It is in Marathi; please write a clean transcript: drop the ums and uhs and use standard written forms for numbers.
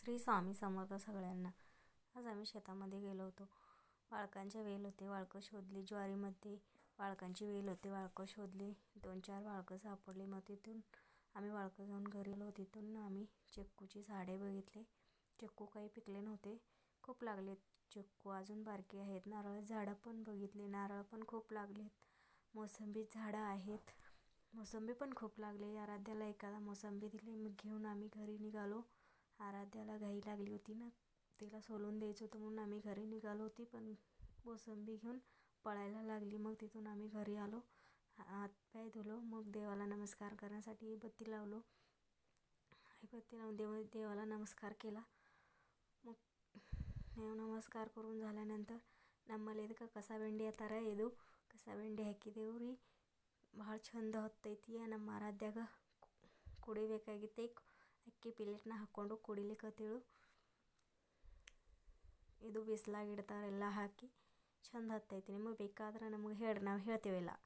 श्री स्वामी समर्थ सगळ्यांना. आज आम्ही शेतामध्ये गेलो होतो. वाळकांचे वेल होते, वाळकं शोधली. ज्वारीमध्ये वाळकांची वेल होते, वाळकं शोधली. 2-4 वाळकं सापडली. मग तिथून आम्ही वाळकं घेऊन घरी आलो. तिथून आम्ही चिक्कूची झाडे बघितले. चिक्कू काही पिकले नव्हते, खूप लागलेत चिक्कू, अजून बारके आहेत. नारळाची झाडं पण बघितली, नारळ पण खूप लागलेत. मोसंबी झाडं आहेत, मोसंबी पण खूप लागले. आराध्याला एखादा मोसंबी दिली. मग घेऊन आम्ही घरी निघालो. आराध्याला घाई लागली होती ना, तिला सोलून द्यायचं होतं म्हणून आम्ही घरी निघालो होती, पण मोसंबी घेऊन पळायला लागली. मग तिथून आम्ही घरी आलो, हातपाय धुलो. मग देवाला नमस्कार करण्यासाठी बत्ती लावलो. बत्ती लावून देवाला नमस्कार केला. मग ನಮಸ್ಕಾರ करून झाल्यानंतर ನಮ್ಮಲ್ಲಿ ಇದಕ್ಕೆ ಕಸಬೆಂಡಿ ಅಂತಾರೆ. ಇದು ಕಸಬೆಂಡಿ ಹಾಕಿದೆವು ರೀ. ಭಾಳ ಚಂದ ಹೊತ್ತೈತಿ. ನಮ್ಮ ಆರಾಧ್ಯಾಗ ಕುಡಿಬೇಕಾಗಿತ್ತು. ಅಕ್ಕಿ ಪ್ಲೇಟ್ನ ಹಾಕ್ಕೊಂಡು ಕುಡಿಲಿಕ್ಕತ್ತೇಳು. ಇದು ಬಿಸಿಲಾಗಿಡ್ತಾರೆ ಎಲ್ಲ ಹಾಕಿ ಚಂದ ಹತ್ತೈತಿ. ನಿಮಗೆ ಬೇಕಾದ್ರೆ ನಮಗೆ ಹೇಳ್ರಿ, ನಾವು ಹೇಳ್ತೇವೆಲ್ಲ.